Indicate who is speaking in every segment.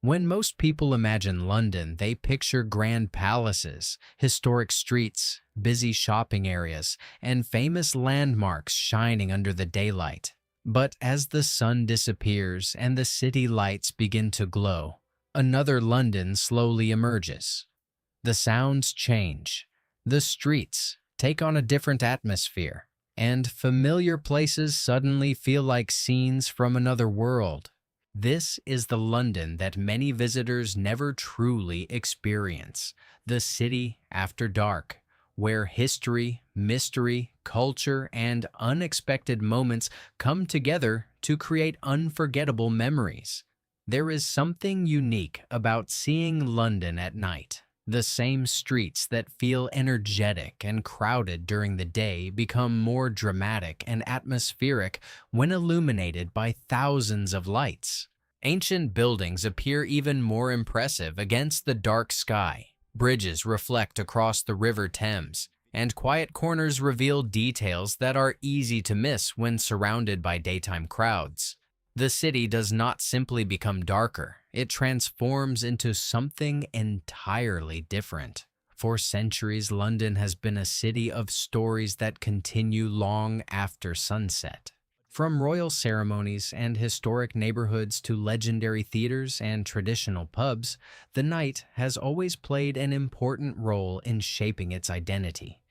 Speaker 1: When most people imagine London, they picture grand palaces, historic streets, busy shopping areas, and famous landmarks shining under the daylight. But as the sun disappears and the city lights begin to glow, another London slowly emerges. The sounds change, the streets take on a different atmosphere, and familiar places suddenly feel like scenes from another world. This is the London that many visitors never truly experience, the city after dark, where history, mystery, culture, and unexpected moments come together to create unforgettable memories. There is something unique about seeing London at night. The same streets that feel energetic and crowded during the day become more dramatic and atmospheric when illuminated by thousands of lights. Ancient buildings appear even more impressive against the dark sky. Bridges reflect across the River Thames, and quiet corners reveal details that are easy to miss when surrounded by daytime crowds. The city does not simply become darker, it transforms into something entirely different. For centuries, London has been a city of stories that continue long after sunset. From royal ceremonies and historic neighborhoods to legendary theaters and traditional pubs, the night has always played an important role in shaping its identity.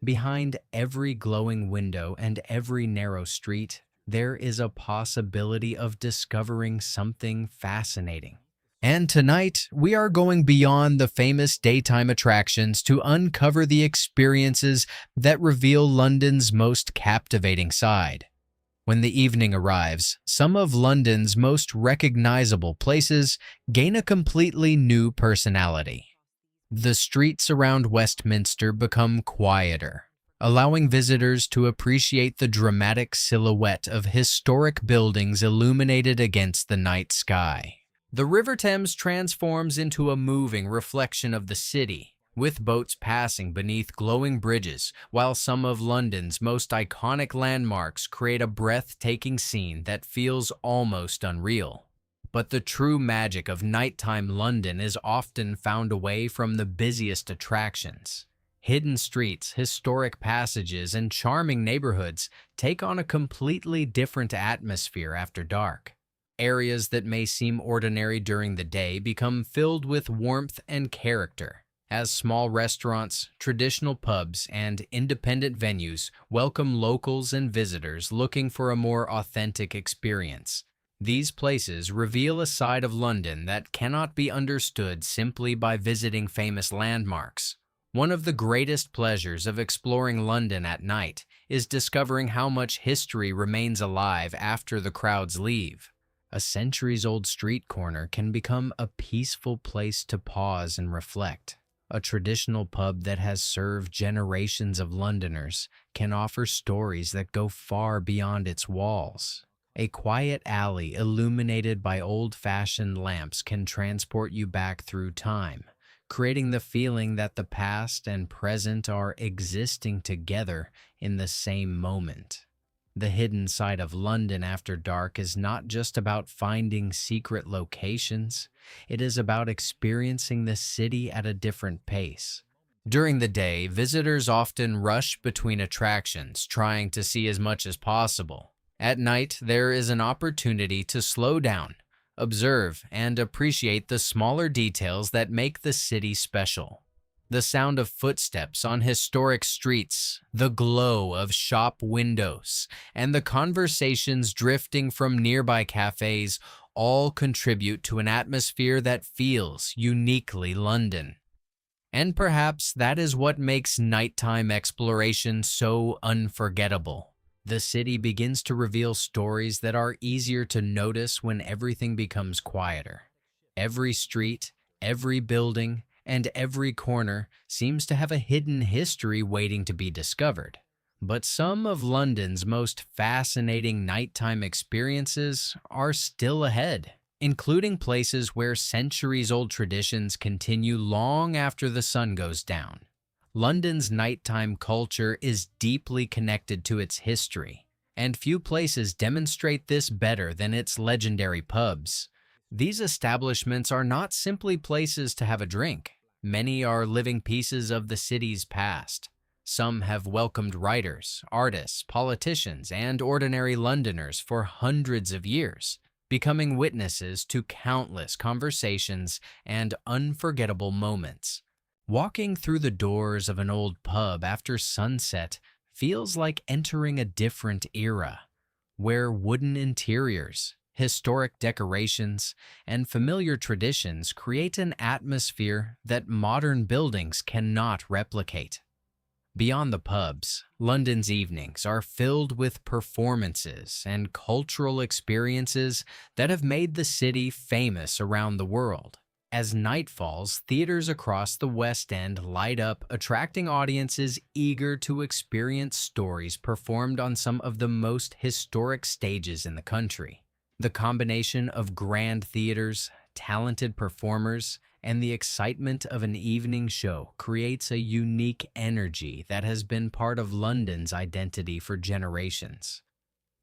Speaker 1: Behind every glowing window and every narrow street, there is a possibility of discovering something fascinating. And tonight, we are going beyond the famous daytime attractions to uncover the experiences that reveal London's most captivating side. When the evening arrives, some of London's most recognizable places gain a completely new personality. The streets around Westminster become quieter, allowing visitors to appreciate the dramatic silhouette of historic buildings illuminated against the night sky. The River Thames transforms into a moving reflection of the city, with boats passing beneath glowing bridges, while some of London's most iconic landmarks create a breathtaking scene that feels almost unreal. But the true magic of nighttime London is often found away from the busiest attractions. Hidden streets, historic passages, and charming neighborhoods take on a completely different atmosphere after dark. Areas that may seem ordinary during the day become filled with warmth and character, as small restaurants, traditional pubs, and independent venues welcome locals and visitors looking for a more authentic experience. These places reveal a side of London that cannot be understood simply by visiting famous landmarks. One of the greatest pleasures of exploring London at night is discovering how much history remains alive after the crowds leave. A centuries-old street corner can become a peaceful place to pause and reflect. A traditional pub that has served generations of Londoners can offer stories that go far beyond its walls. A quiet alley illuminated by old-fashioned lamps can transport you back through time, creating the feeling that the past and present are existing together in the same moment. The hidden side of London after dark is not just about finding secret locations, it is about experiencing the city at a different pace. During the day, visitors often rush between attractions, trying to see as much as possible. At night, there is an opportunity to slow down, observe, and appreciate the smaller details that make the city special. The sound of footsteps on historic streets, the glow of shop windows, and the conversations drifting from nearby cafes all contribute to an atmosphere that feels uniquely London. And perhaps that is what makes nighttime exploration so unforgettable. The city begins to reveal stories that are easier to notice when everything becomes quieter. Every street, every building, and every corner seems to have a hidden history waiting to be discovered. But some of London's most fascinating nighttime experiences are still ahead, including places where centuries-old traditions continue long after the sun goes down. London's nighttime culture is deeply connected to its history, and few places demonstrate this better than its legendary pubs. These establishments are not simply places to have a drink. Many are living pieces of the city's past. Some have welcomed writers, artists, politicians, and ordinary Londoners for hundreds of years, becoming witnesses to countless conversations and unforgettable moments. Walking through the doors of an old pub after sunset feels like entering a different era, where wooden interiors, historic decorations, and familiar traditions create an atmosphere that modern buildings cannot replicate. Beyond the pubs, London's evenings are filled with performances and cultural experiences that have made the city famous around the world. As night falls, theaters across the West End light up, attracting audiences eager to experience stories performed on some of the most historic stages in the country. The combination of grand theaters, talented performers, and the excitement of an evening show creates a unique energy that has been part of London's identity for generations.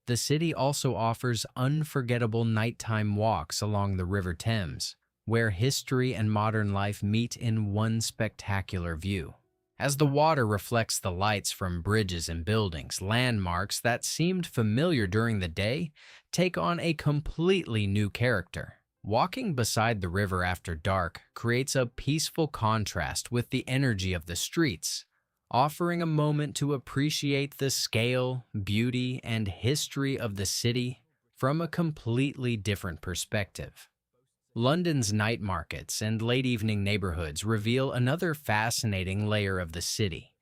Speaker 1: The city also offers unforgettable nighttime walks along the River Thames, where history and modern life meet in one spectacular view. As the water reflects the lights from bridges and buildings, landmarks that seemed familiar during the day take on a completely new character. Walking beside the river after dark creates a peaceful contrast with the energy of the streets, offering a moment to appreciate the scale, beauty, and history of the city from a completely different perspective. London's night markets and late evening neighborhoods reveal another fascinating layer of the city.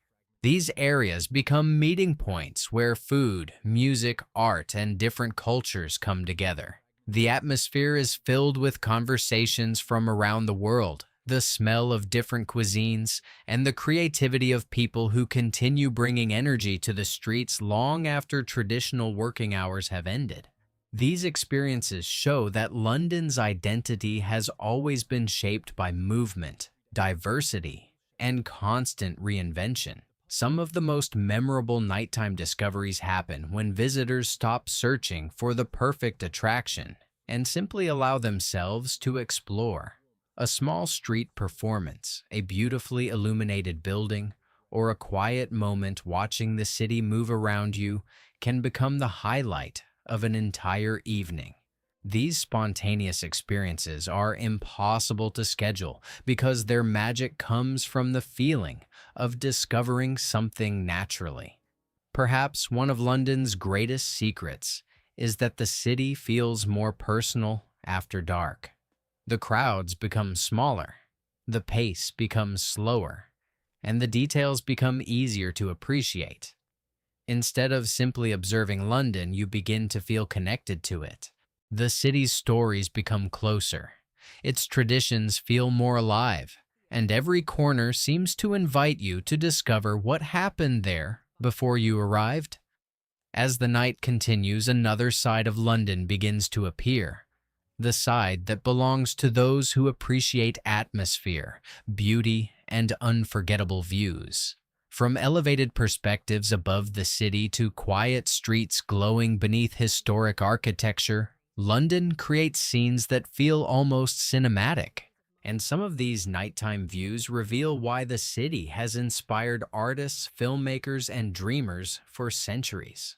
Speaker 1: These areas become meeting points where food, music, art, and different cultures come together. The atmosphere is filled with conversations from around the world, the smell of different cuisines, and the creativity of people who continue bringing energy to the streets long after traditional working hours have ended. These experiences show that London's identity has always been shaped by movement, diversity, and constant reinvention. Some of the most memorable nighttime discoveries happen when visitors stop searching for the perfect attraction and simply allow themselves to explore. A small street performance, a beautifully illuminated building, or a quiet moment watching the city move around you can become the highlight of an entire evening. These spontaneous experiences are impossible to schedule because their magic comes from the feeling of discovering something naturally. Perhaps one of London's greatest secrets is that the city feels more personal after dark. The crowds become smaller, the pace becomes slower, and the details become easier to appreciate. Instead of simply observing London, you begin to feel connected to it. The city's stories become closer, its traditions feel more alive, and every corner seems to invite you to discover what happened there before you arrived. As the night continues, another side of London begins to appear, the side that belongs to those who appreciate atmosphere, beauty, and unforgettable views. From elevated perspectives above the city to quiet streets glowing beneath historic architecture, London creates scenes that feel almost cinematic. And some of these nighttime views reveal why the city has inspired artists, filmmakers, and dreamers for centuries.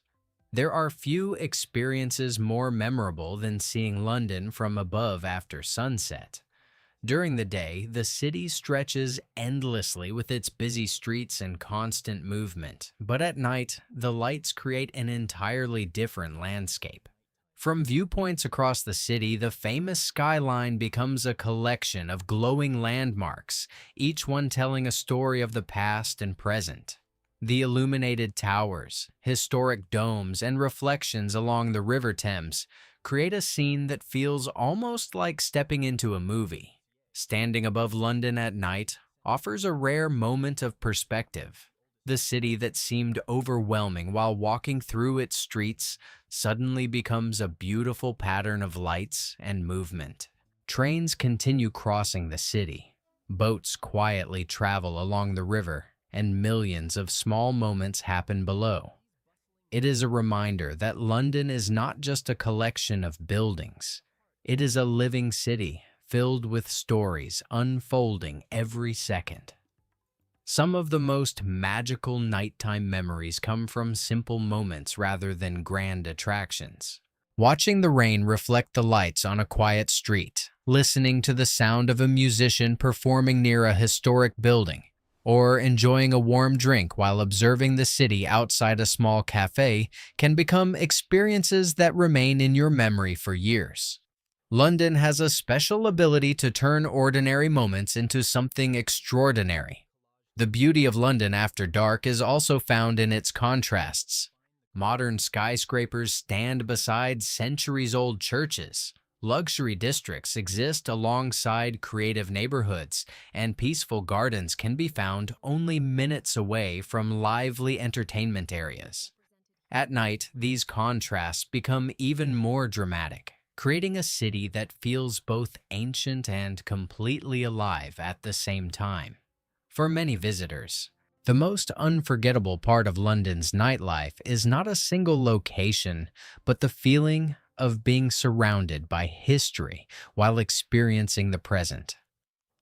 Speaker 1: There are few experiences more memorable than seeing London from above after sunset. During the day, the city stretches endlessly with its busy streets and constant movement, but at night, the lights create an entirely different landscape. From viewpoints across the city, the famous skyline becomes a collection of glowing landmarks, each one telling a story of the past and present. The illuminated towers, historic domes, and reflections along the River Thames create a scene that feels almost like stepping into a movie. Standing above London at night offers a rare moment of perspective. The city that seemed overwhelming while walking through its streets suddenly becomes a beautiful pattern of lights and movement. Trains continue crossing the city. Boats quietly travel along the river, and millions of small moments happen below. It is a reminder that London is not just a collection of buildings. It is a living city filled with stories unfolding every second. Some of the most magical nighttime memories come from simple moments rather than grand attractions. Watching the rain reflect the lights on a quiet street, listening to the sound of a musician performing near a historic building, or enjoying a warm drink while observing the city outside a small cafe can become experiences that remain in your memory for years. London has a special ability to turn ordinary moments into something extraordinary. The beauty of London after dark is also found in its contrasts. Modern skyscrapers stand beside centuries-old churches. Luxury districts exist alongside creative neighborhoods, and peaceful gardens can be found only minutes away from lively entertainment areas. At night, these contrasts become even more dramatic, creating a city that feels both ancient and completely alive at the same time. For many visitors, the most unforgettable part of London's nightlife is not a single location, but the feeling of being surrounded by history while experiencing the present.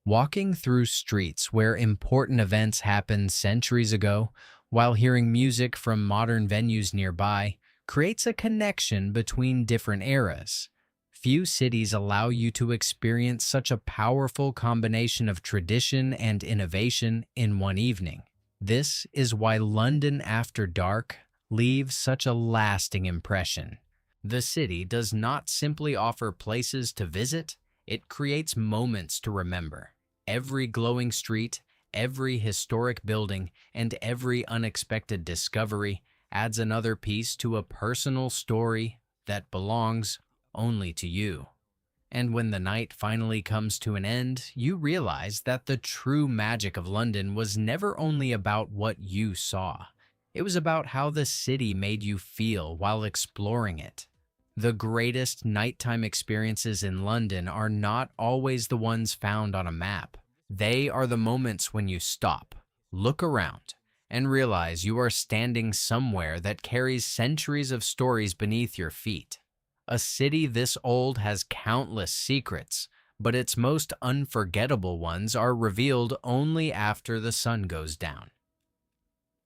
Speaker 1: Walking through streets where important events happened centuries ago, while hearing music from modern venues nearby, creates a connection between different eras. Few cities allow you to experience such a powerful combination of tradition and innovation in one evening. This is why London After Dark leaves such a lasting impression. The city does not simply offer places to visit, it creates moments to remember. Every glowing street, every historic building, and every unexpected discovery adds another piece to a personal story that belongs only to you. And when the night finally comes to an end, you realize that the true magic of London was never only about what you saw. It was about how the city made you feel while exploring it. The greatest nighttime experiences in London are not always the ones found on a map. They are the moments when you stop, look around, and realize you are standing somewhere that carries centuries of stories beneath your feet. A city this old has countless secrets, but its most unforgettable ones are revealed only after the sun goes down.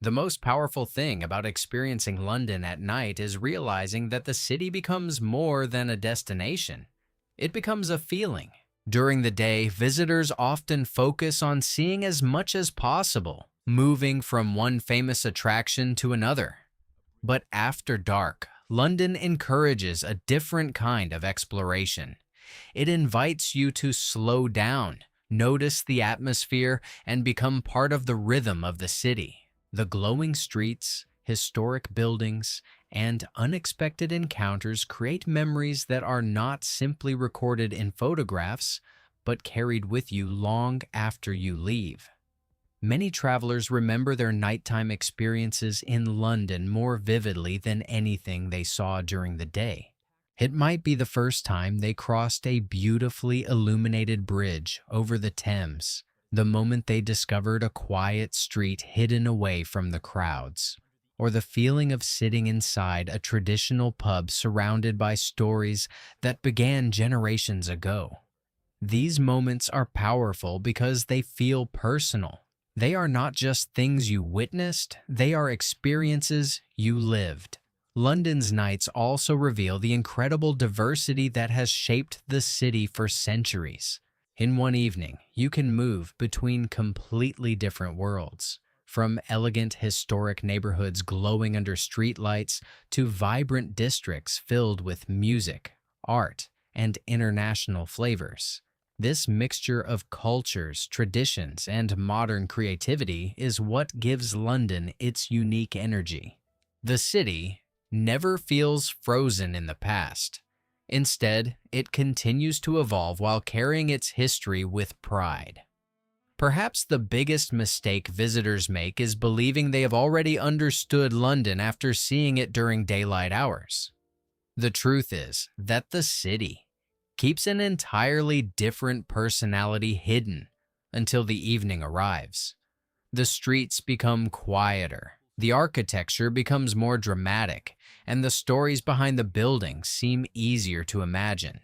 Speaker 1: The most powerful thing about experiencing London at night is realizing that the city becomes more than a destination. It becomes a feeling. During the day, visitors often focus on seeing as much as possible, moving from one famous attraction to another. But after dark, London encourages a different kind of exploration. It invites you to slow down, notice the atmosphere, and become part of the rhythm of the city. The glowing streets, historic buildings, and unexpected encounters create memories that are not simply recorded in photographs, but carried with you long after you leave. Many travelers remember their nighttime experiences in London more vividly than anything they saw during the day. It might be the first time they crossed a beautifully illuminated bridge over the Thames, the moment they discovered a quiet street hidden away from the crowds, or the feeling of sitting inside a traditional pub surrounded by stories that began generations ago. These moments are powerful because they feel personal. They are not just things you witnessed, they are experiences you lived. London's nights also reveal the incredible diversity that has shaped the city for centuries. In one evening, you can move between completely different worlds, from elegant historic neighborhoods glowing under streetlights to vibrant districts filled with music, art, and international flavors. This mixture of cultures, traditions, and modern creativity is what gives London its unique energy. The city never feels frozen in the past. Instead, it continues to evolve while carrying its history with pride. Perhaps the biggest mistake visitors make is believing they have already understood London after seeing it during daylight hours. The truth is that the city keeps an entirely different personality hidden until the evening arrives. The streets become quieter, the architecture becomes more dramatic, and the stories behind the buildings seem easier to imagine.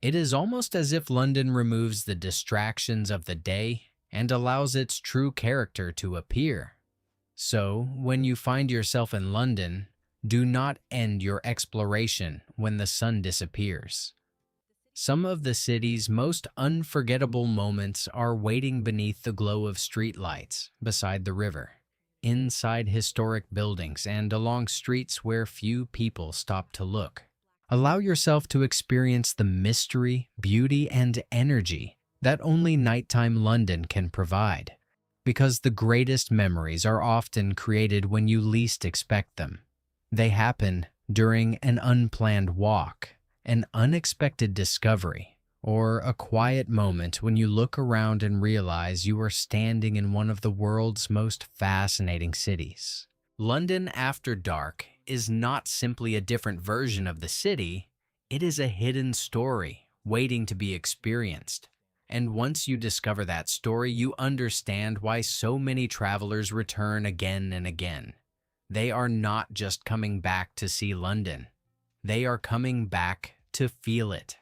Speaker 1: It is almost as if London removes the distractions of the day and allows its true character to appear. So, when you find yourself in London, do not end your exploration when the sun disappears. Some of the city's most unforgettable moments are waiting beneath the glow of streetlights beside the river, inside historic buildings, and along streets where few people stop to look. Allow yourself to experience the mystery, beauty, and energy that only nighttime London can provide, because the greatest memories are often created when you least expect them. They happen during an unplanned walk, an unexpected discovery, or a quiet moment when you look around and realize you are standing in one of the world's most fascinating cities. London After Dark is not simply a different version of the city, it is a hidden story waiting to be experienced. And once you discover that story, you understand why so many travelers return again and again. They are not just coming back to see London. They are coming back to feel it.